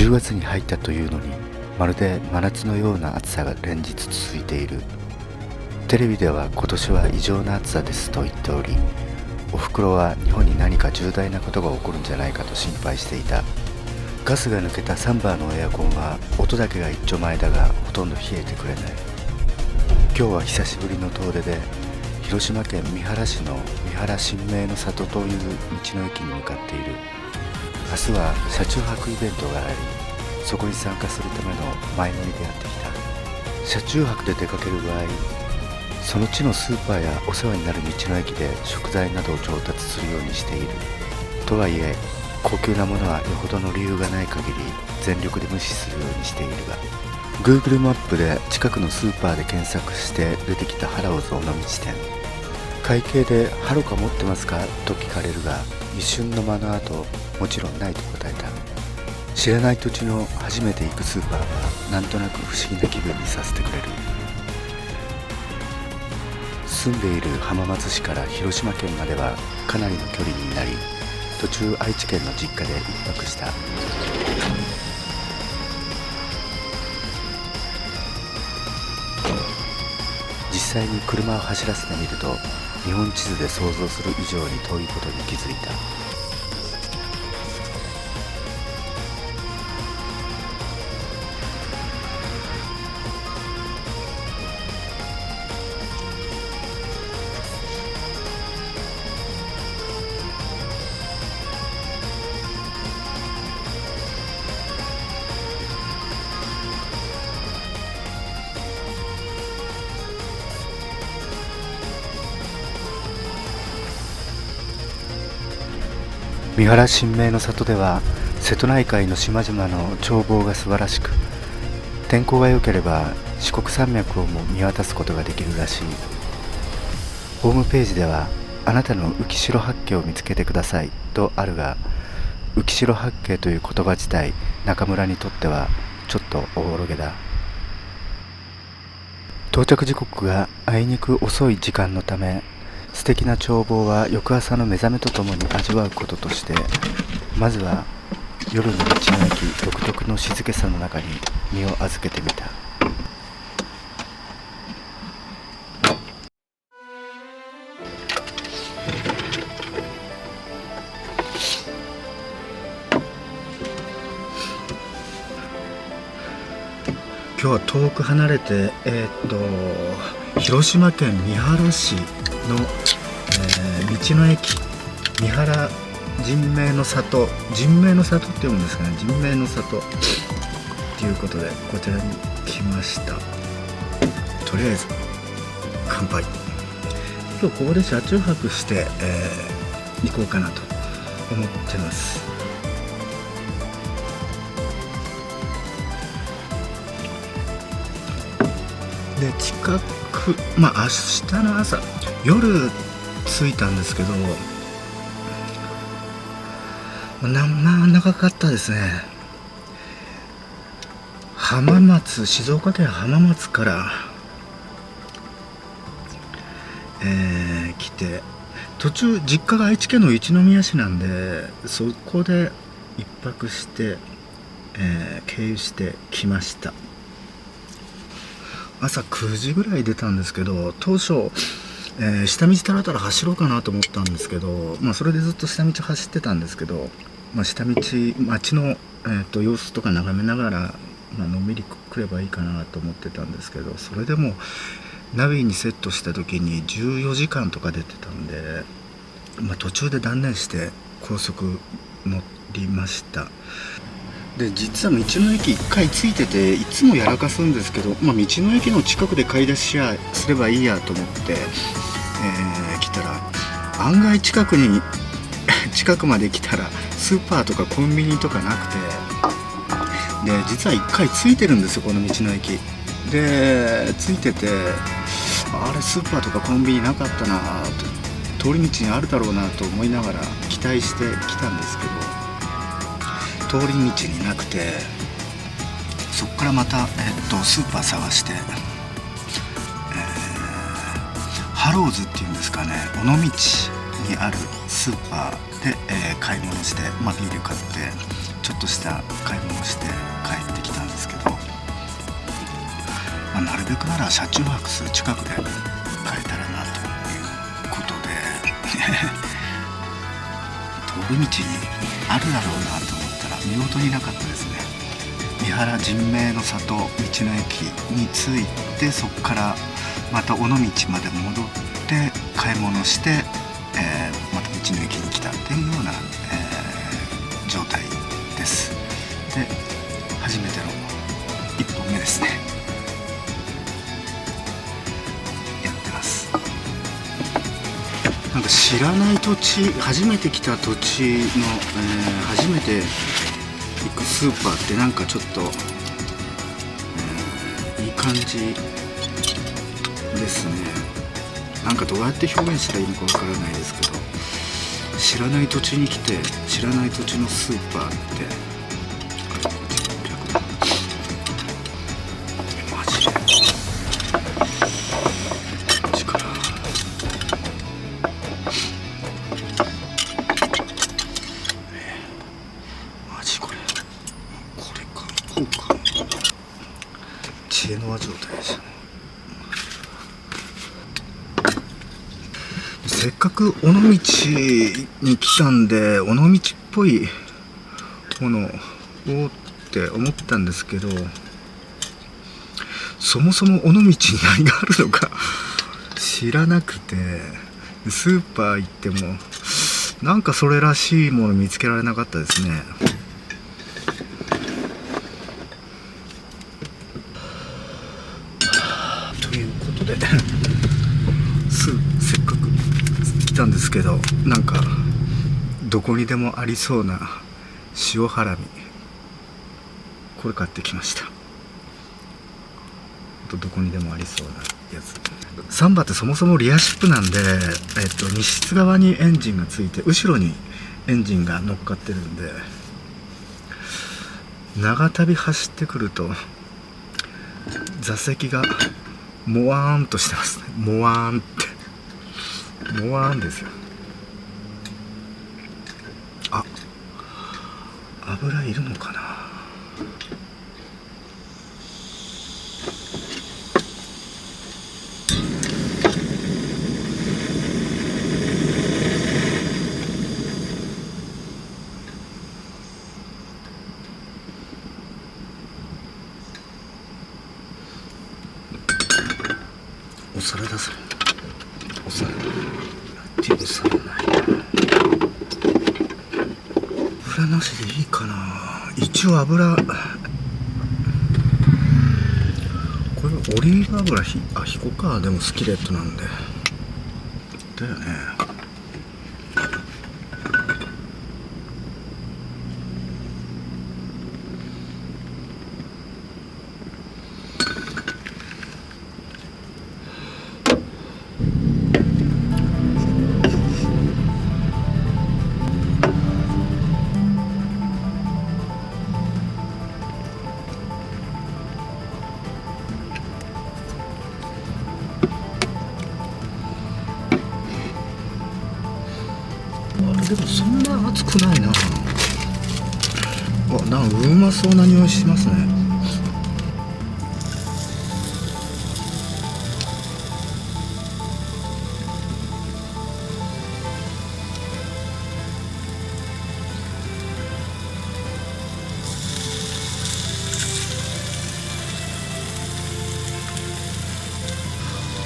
10月に入ったというのに、まるで真夏のような暑さが連日続いている。テレビでは今年は異常な暑さですと言っており、おふくろは日本に何か重大なことが起こるんじゃないかと心配していた。ガスが抜けた3バーのエアコンは音だけが一丁前だがほとんど冷えてくれない。今日は久しぶりの遠出で、広島県三原市の三原新名の里という道の駅に向かっている。明日は車中泊イベントがあり、そこに参加するための前乗りでやってきた。車中泊で出かける場合、その地のスーパーやお世話になる道の駅で食材などを調達するようにしている。とはいえ高級なものはよほどの理由がない限り全力で無視するようにしているが、 Google マップで近くのスーパーで検索して出てきたハラオズ尾道店。会計でハロカ持ってますかと聞かれるが、一瞬の間の後、もちろんないと答えた。知らない土地の初めて行くスーパーはなんとなく不思議な気分にさせてくれる。住んでいる浜松市から広島県まではかなりの距離になり、途中愛知県の実家で一泊した。実際に車を走らせてみると、日本地図で想像する以上に遠いことに気づいた。三原新名の里では瀬戸内海の島々の眺望が素晴らしく、天候が良ければ四国山脈をも見渡すことができるらしい。ホームページではあなたの浮代八景を見つけてくださいとあるが、浮代八景という言葉自体中村にとってはちょっとおぼろげだ。到着時刻があいにく遅い時間のため、素敵な眺望は翌朝の目覚めとともに味わうこととして、まずは夜の道の駅独特の静けさの中に身を預けてみた。今日は遠く離れて、広島県三原市の、道の駅三原人名の里、人名の里って読むんですかね、人名の里ということでこちらに来ました。とりあえず乾杯。今日ここで車中泊して、行こうかなと思ってます。で近く、明日の朝夜着いたんですけど、長かったですね。浜松、静岡県浜松から、来て、途中実家が愛知県の一宮市なんで、そこで一泊して、経由してきました。朝9時ぐらい出たんですけど、当初、下道たらたら走ろうかなと思ったんですけど、それでずっと下道走ってたんですけど、下道街の、様子とか眺めながら、のんびり来ればいいかなと思ってたんですけど、それでもナビにセットした時に14時間とか出てたんで、途中で断念して高速乗りました。で実は道の駅1回ついてて、いつもやらかすんですけど、道の駅の近くで買い出しすればいいやと思って、来たら案外近くまで来たらスーパーとかコンビニとかなくて、で実は1回ついてるんですよ、この道の駅で。ついてて、あれスーパーとかコンビニなかったなと、通り道にあるだろうなと思いながら期待して来たんですけど、通り道になくて、そこからまた、スーパー探して、ハローズっていうんですかね、尾道にあるスーパーで、買い物して、ビール買って、ちちょっとした買い物をして帰ってきたんですけど、なるべくなら車中泊する近くで買えたらなということで通り道にあるだろうなと思ったら見事になかったですね。三原神明の里道の駅に着いて、そこからまた尾道まで戻って買い物して、また道の駅に来たっていうような、状態です。で、初めての1本目ですね。やってます。なんか知らない土地、初めて来た土地の、初めて行くスーパーってなんかちょっと、いい感じですね。なんかどうやって表現したらいいのかわからないですけど、知らない土地に来て知らない土地のスーパーってマジで力マジこれかこうか知恵の輪状態でしたね。せっかく尾道に来たんで尾道っぽいものをって思ったんですけど、そもそも尾道に何があるのか知らなくて、スーパー行ってもなんかそれらしいもの見つけられなかったですね。ということでせっかく来たんですけど、なんかどこにでもありそうな塩ハラミ、これ買ってきました。どこにでもありそうなやつ。サンバってそもそもリアシップなんで、荷室側にエンジンがついて後ろにエンジンが乗っかってるんで、長旅走ってくると座席がモワーンとしてますね。モワーンってモワーンですよ。あ、油いるのかな。お皿だそれ。お皿ってお皿ないな。油なしでいいかな。一応油、これオリーブ油ひこか。でもスキレットなんでだよね。でもそんな熱くないな。なんかうまそうな匂いしますね。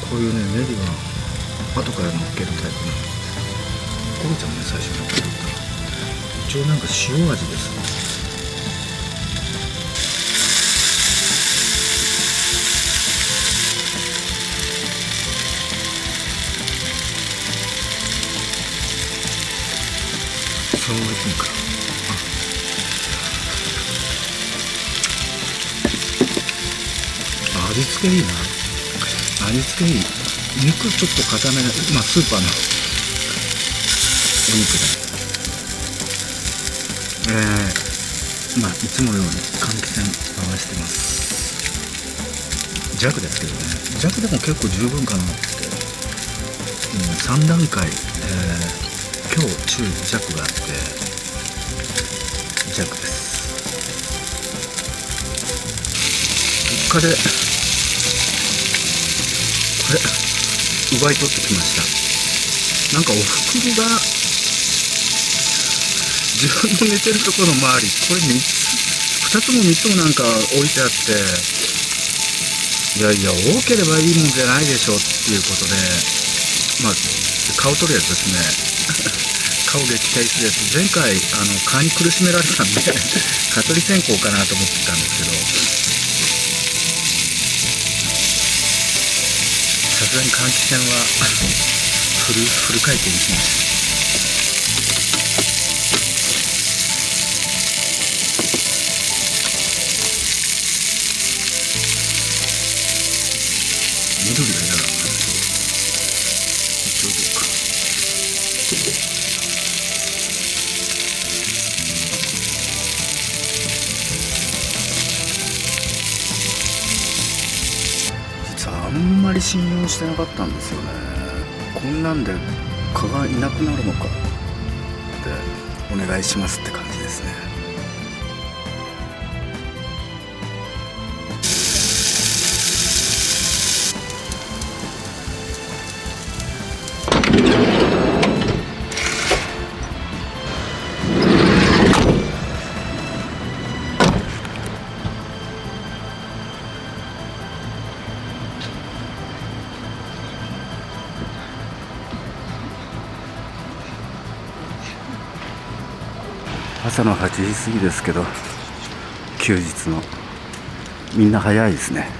こういうねネギは後から乗っけるタイプなんです。焦げちゃうね、最初に乗っけたら。一応なんか塩味です。そのままいくんか。味付けいいな。味付けいい。肉ちょっと固めな、スーパーのお肉で、いつものように換気扇回してます。弱ですけどね。弱でも結構十分かなって。3段階、強中弱があって弱です。中でこれ奪い取ってきました。なんかおふくろが自分の寝てるところの周り、これ2つも3つもなんか置いてあって、いやいや多ければいいもんじゃないでしょっていうことで、まあ顔取るやつですね。顔撃退するやつ、前回蚊に苦しめられたんで蚊取り線香かなと思ってたんですけど、さすがに換気扇はフル回転しました。緑が嫌だな。一応どうか。実はあんまり信用してなかったんですよね。こんなんで蚊がいなくなるのかってお願いしますって感じですね。朝の8時過ぎですけど、休日のみんな早いですね。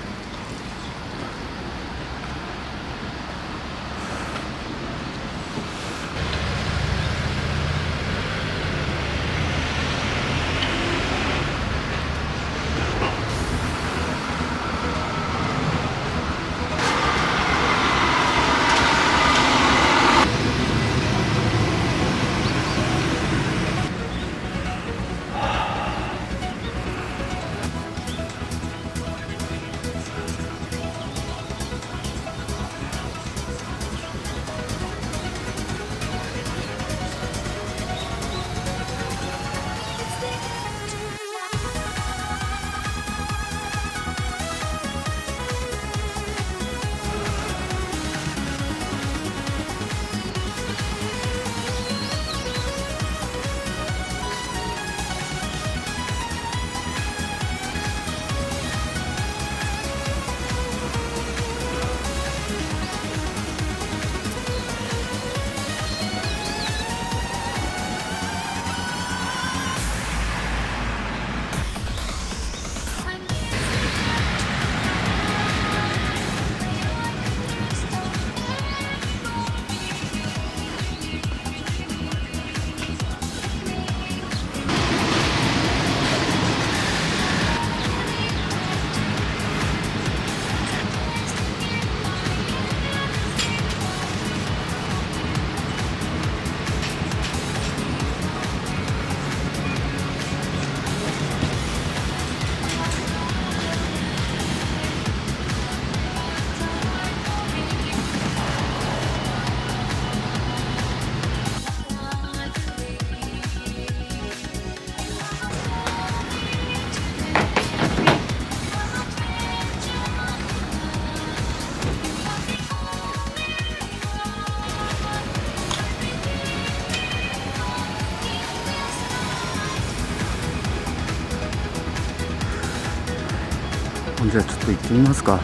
じゃあちょっと行ってみますか。